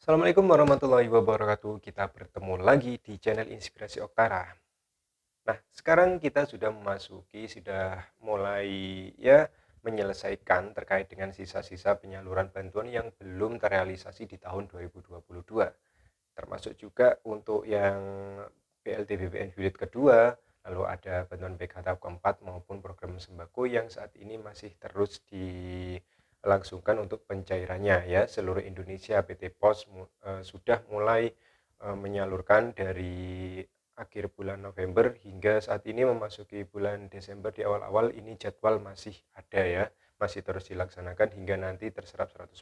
Assalamualaikum warahmatullahi wabarakatuh. Kita bertemu lagi di channel Inspirasi Oktara. Nah, sekarang kita sudah mulai ya menyelesaikan terkait dengan sisa-sisa penyaluran bantuan yang belum terrealisasi di tahun 2022. Termasuk juga untuk yang BLT BPN jilid kedua, lalu ada bantuan PK tahap keempat maupun program sembako yang saat ini masih terus dilangsungkan untuk pencairannya ya. Seluruh Indonesia PT Pos sudah mulai menyalurkan dari akhir bulan November hingga saat ini memasuki bulan Desember. Di awal-awal ini jadwal masih ada ya, masih terus dilaksanakan hingga nanti terserap 100%.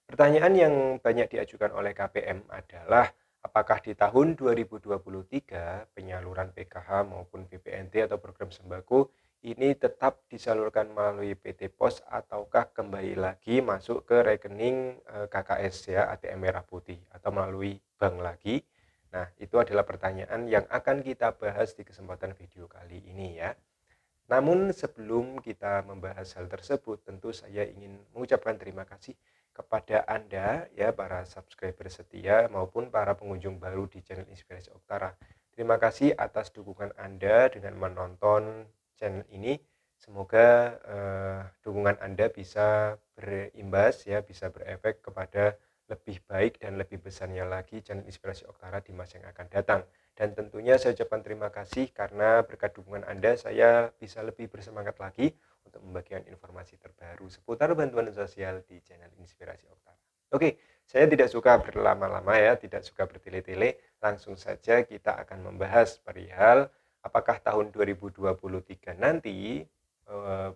Pertanyaan yang banyak diajukan oleh KPM adalah apakah di tahun 2023 penyaluran PKH maupun BPNT atau program sembako ini tetap disalurkan melalui PT Pos ataukah kembali lagi masuk ke rekening KKS ya, ATM Merah Putih, atau melalui bank lagi. Nah, itu adalah pertanyaan yang akan kita bahas di kesempatan video kali ini ya. Namun sebelum kita membahas hal tersebut, tentu saya ingin mengucapkan terima kasih kepada Anda ya, para subscriber setia maupun para pengunjung baru di channel Inspirasi Oktara. Terima kasih atas dukungan Anda dengan menonton channel ini. Semoga dukungan Anda bisa berimbas ya, bisa berefek kepada lebih baik dan lebih besarnya lagi channel Inspirasi Oktara di masa yang akan datang. Dan tentunya saya ucapkan terima kasih karena berkat dukungan Anda saya bisa lebih bersemangat lagi untuk membagikan informasi terbaru seputar bantuan sosial di channel Inspirasi Oktara. Oke, saya tidak suka berlama-lama ya, tidak suka bertele-tele. Langsung saja kita akan membahas perihal apakah tahun 2023 nanti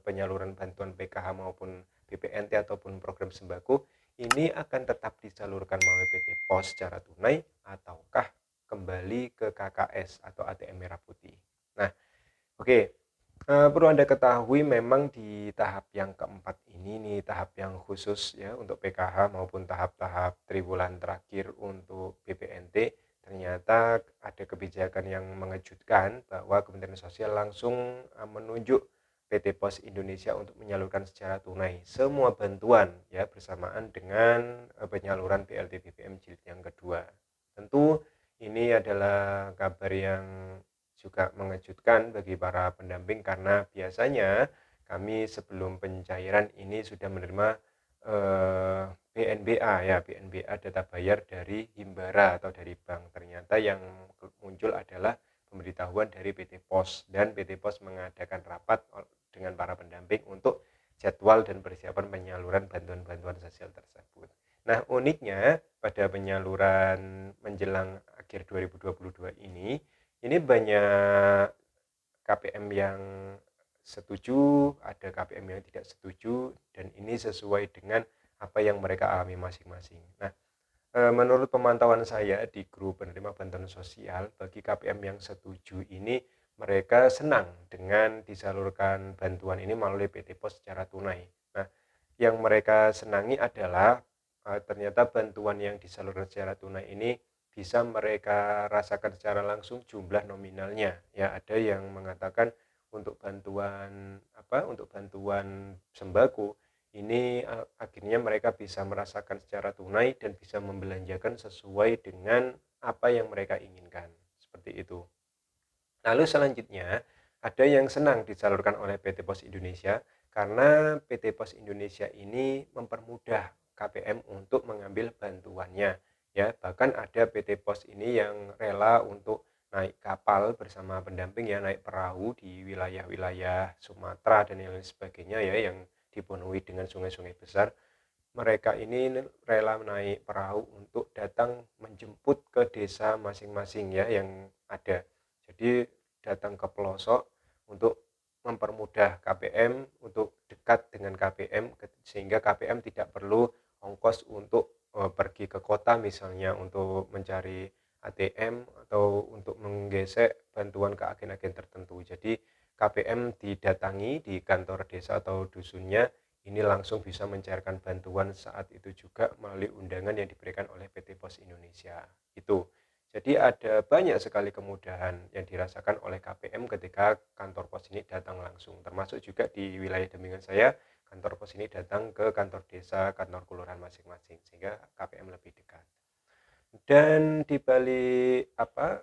penyaluran bantuan PKH maupun BPNT ataupun program sembako ini akan tetap disalurkan melalui PT Pos secara tunai ataukah kembali ke KKS atau ATM Merah Putih. Nah, oke. Perlu Anda ketahui memang di tahap yang keempat ini nih, tahap yang khusus ya untuk PKH maupun tahap-tahap triwulan terakhir untuk BPNT, ternyata ada kebijakan yang mengejutkan bahwa Kementerian Sosial langsung menunjuk PT Pos Indonesia untuk menyalurkan secara tunai semua bantuan ya bersamaan dengan penyaluran BLT BBM jilid yang kedua. Tentu ini adalah kabar yang juga mengejutkan bagi para pendamping karena biasanya kami sebelum pencairan ini sudah menerima BNBA ya, BNBA data bayar dari Himbara atau dari bank. Ternyata yang muncul adalah pemberitahuan dari PT Pos dan PT Pos mengadakan rapat dengan para pendamping untuk jadwal dan persiapan penyaluran bantuan-bantuan sosial tersebut. Nah, uniknya pada penyaluran menjelang akhir 2022 ini banyak KPM yang setuju, ada KPM yang tidak setuju, dan ini sesuai dengan apa yang mereka alami masing-masing. Nah, menurut pemantauan saya di grup penerima bantuan sosial, bagi KPM yang setuju ini mereka senang dengan disalurkan bantuan ini melalui PT Pos secara tunai. Nah, yang mereka senangi adalah ternyata bantuan yang disalurkan secara tunai ini bisa mereka rasakan secara langsung jumlah nominalnya. Ya, ada yang mengatakan untuk bantuan sembako ini akhirnya mereka bisa merasakan secara tunai dan bisa membelanjakan sesuai dengan apa yang mereka inginkan. Seperti itu. Lalu selanjutnya, ada yang senang disalurkan oleh PT Pos Indonesia karena PT Pos Indonesia ini mempermudah KPM untuk mengambil bantuannya. Ya, bahkan ada PT Pos ini yang rela untuk naik kapal bersama pendamping ya, naik perahu di wilayah-wilayah Sumatera dan lain sebagainya ya, yang dipenuhi dengan sungai-sungai besar. Mereka ini rela naik perahu untuk datang menjemput ke desa masing-masing ya yang ada. Jadi datang ke pelosok untuk mempermudah KPM untuk dekat dengan KPM sehingga KPM tidak perlu ongkos untuk pergi ke kota misalnya untuk mencari ATM atau untuk menggesek bantuan ke agen-agen tertentu. Jadi KPM didatangi di kantor desa atau dusunnya ini langsung bisa mencairkan bantuan saat itu juga melalui undangan yang diberikan oleh PT Pos Indonesia. Itu. Jadi ada banyak sekali kemudahan yang dirasakan oleh KPM ketika kantor pos ini datang langsung. Termasuk juga di wilayah Demmingan saya, kantor pos ini datang ke kantor desa, kantor kelurahan masing-masing sehingga KPM lebih dekat. Dan di balik apa,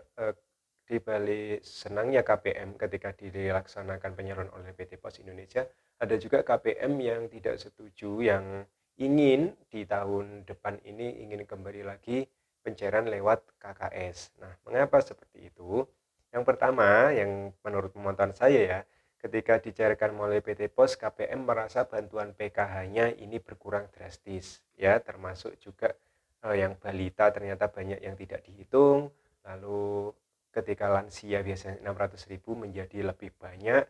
di balik senangnya KPM ketika dilaksanakan penyaluran oleh PT Pos Indonesia, ada juga KPM yang tidak setuju, yang ingin di tahun depan ini ingin kembali lagi pencairan lewat KKS. Nah, mengapa seperti itu? Yang pertama, yang menurut pemantauan saya ya, ketika dicairkan melalui PT Pos, KPM merasa bantuan PKH-nya ini berkurang drastis, ya, termasuk juga yang balita ternyata banyak yang tidak dihitung, lalu ketika lansia biasanya 600.000 menjadi lebih banyak,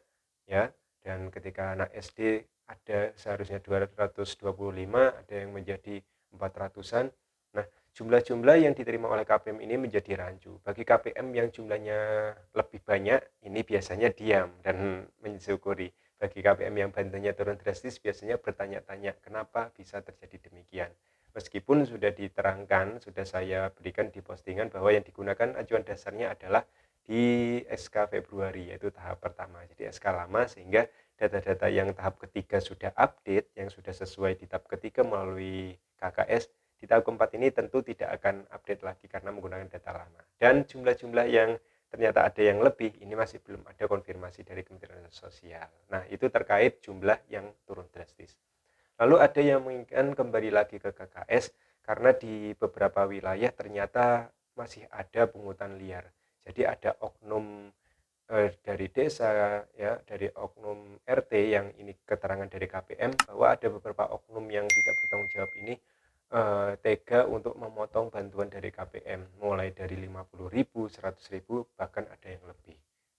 ya, dan ketika anak SD ada seharusnya 225, ada yang menjadi 400-an. Nah, jumlah-jumlah yang diterima oleh KPM ini menjadi rancu. Bagi KPM yang jumlahnya lebih banyak, ini biasanya diam dan mensyukuri. Bagi KPM yang bantuannya turun drastis, biasanya bertanya-tanya, kenapa bisa terjadi demikian. Meskipun sudah diterangkan, sudah saya berikan di postingan bahwa yang digunakan acuan dasarnya adalah di SK Februari, yaitu tahap pertama. Jadi SK lama, sehingga data-data yang tahap ketiga sudah update, yang sudah sesuai di tahap ketiga melalui KKS, di tahap keempat ini tentu tidak akan update lagi karena menggunakan data lama. Dan jumlah-jumlah yang ternyata ada yang lebih, ini masih belum ada konfirmasi dari Kementerian Sosial. Nah, itu terkait jumlah yang turun drastis. Lalu ada yang menginginkan kembali lagi ke KKS karena di beberapa wilayah ternyata masih ada pungutan liar. Jadi ada oknum dari desa, ya, dari oknum RT, yang ini keterangan dari KPM bahwa ada beberapa oknum yang tidak bertanggung jawab ini tega untuk memotong bantuan dari KPM mulai dari 50.000, 100.000, bahkan ada yang lebih.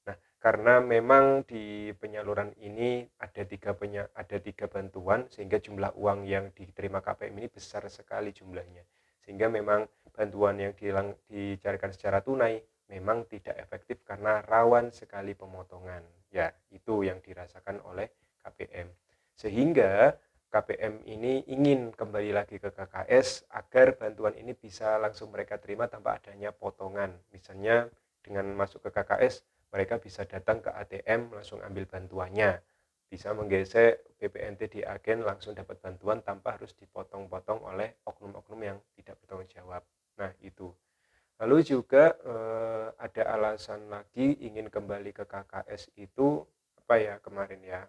Nah, karena memang di penyaluran ini ada tiga bantuan, sehingga jumlah uang yang diterima KPM ini besar sekali jumlahnya, sehingga memang bantuan yang dicarikan secara tunai memang tidak efektif karena rawan sekali pemotongan. Ya, itu yang dirasakan oleh KPM. Sehingga KPM ini ingin kembali lagi ke KKS agar bantuan ini bisa langsung mereka terima tanpa adanya potongan. Misalnya dengan masuk ke KKS, mereka bisa datang ke ATM langsung ambil bantuannya. Bisa menggesek BPNT di agen langsung dapat bantuan tanpa harus dipotong-potong oleh oknum-oknum yang tidak bertanggung jawab. Nah, itu. Lalu juga ada alasan lagi ingin kembali ke KKS itu apa ya kemarin ya?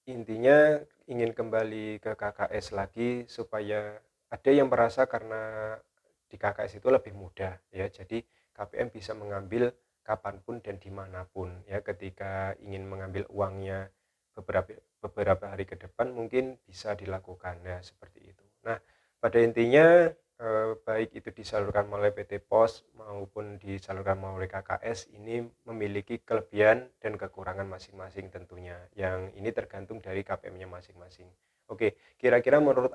Intinya ingin kembali ke KKS lagi supaya ada yang merasa karena di KKS itu lebih mudah, ya. Jadi KPM bisa mengambil kapanpun dan dimanapun, ya. Ketika ingin mengambil uangnya beberapa beberapa hari ke depan mungkin bisa dilakukan, ya, seperti itu. Nah, pada intinya baik itu disalurkan melalui PT Pos maupun disalurkan melalui KKS, ini memiliki kelebihan dan kekurangan masing-masing tentunya, yang ini tergantung dari KPM-nya masing-masing. Oke, kira-kira menurut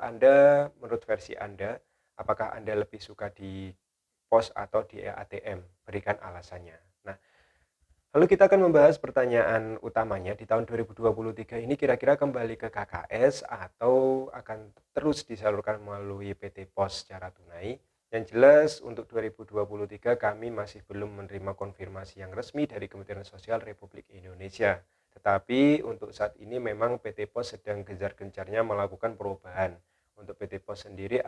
versi Anda, apakah Anda lebih suka di pos atau di ATM? Berikan alasannya. Nah, lalu kita akan membahas pertanyaan utamanya di tahun 2023 ini, kira-kira kembali ke KKS atau akan terus disalurkan melalui PT Pos secara tunai. Yang jelas untuk 2023 kami masih belum menerima konfirmasi yang resmi dari Kementerian Sosial Republik Indonesia. Tetapi untuk saat ini memang PT Pos sedang gencar-gencarnya melakukan perubahan. Untuk PT Pos sendiri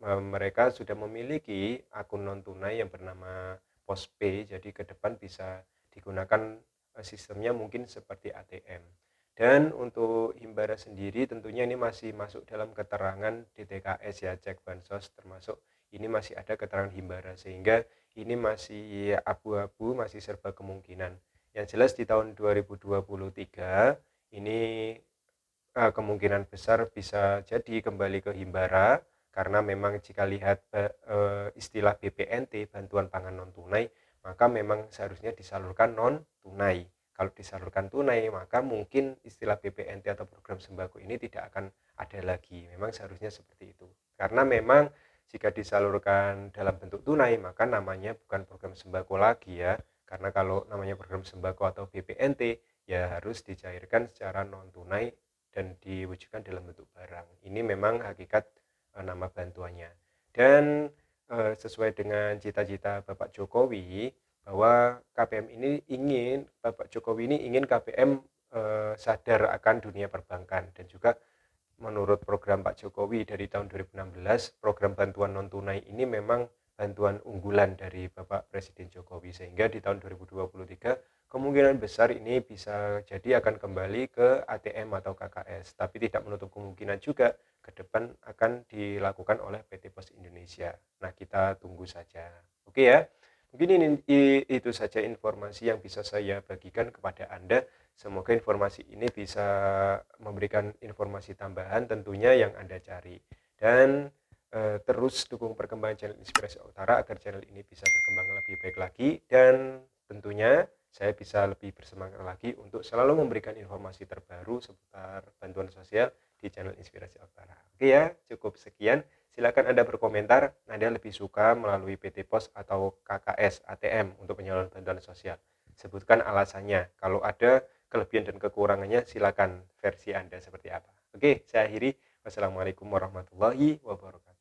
mereka sudah memiliki akun non tunai yang bernama PosPay, jadi ke depan bisa digunakan sistemnya mungkin seperti ATM. Dan untuk Himbara sendiri tentunya ini masih masuk dalam keterangan DTKS, ya, cek bansos, termasuk ini masih ada keterangan Himbara, sehingga ini masih abu-abu, masih serba kemungkinan. Yang jelas di tahun 2023 ini kemungkinan besar bisa jadi kembali ke Himbara, karena memang jika lihat istilah BPNT, bantuan pangan non tunai, maka memang seharusnya disalurkan non tunai. Kalau disalurkan tunai, maka mungkin istilah BPNT atau program sembako ini tidak akan ada lagi. Memang seharusnya seperti itu. Karena memang jika disalurkan dalam bentuk tunai, maka namanya bukan program sembako lagi, ya. Karena kalau namanya program sembako atau BPNT, ya harus dicairkan secara non tunai dan diwujudkan dalam bentuk barang. Ini memang hakikat nama bantuannya. Dan sesuai dengan cita-cita Bapak Jokowi, bahwa Bapak Jokowi ini ingin KPM sadar akan dunia perbankan dan juga menurut program Pak Jokowi dari tahun 2016, program bantuan non tunai ini memang bantuan unggulan dari Bapak Presiden Jokowi, sehingga di tahun 2023 kemungkinan besar ini bisa jadi akan kembali ke ATM atau KKS, tapi tidak menutup kemungkinan juga ke depan akan dilakukan oleh PT Pos Indonesia. Nah, kita tunggu saja. Oke ya. Mungkin itu saja informasi yang bisa saya bagikan kepada Anda. Semoga informasi ini bisa memberikan informasi tambahan tentunya yang Anda cari. Dan terus dukung perkembangan channel Inspirasi Utara agar channel ini bisa berkembang lebih baik lagi, dan tentunya saya bisa lebih bersemangat lagi untuk selalu memberikan informasi terbaru seputar bantuan sosial di channel Inspirasi Utara. Oke ya, cukup sekian. Silakan Anda berkomentar, Anda lebih suka melalui PT Pos atau KKS ATM untuk penyaluran bantuan sosial. Sebutkan alasannya. Kalau ada kelebihan dan kekurangannya, silakan versi Anda seperti apa. Oke, saya akhiri. Wassalamualaikum warahmatullahi wabarakatuh.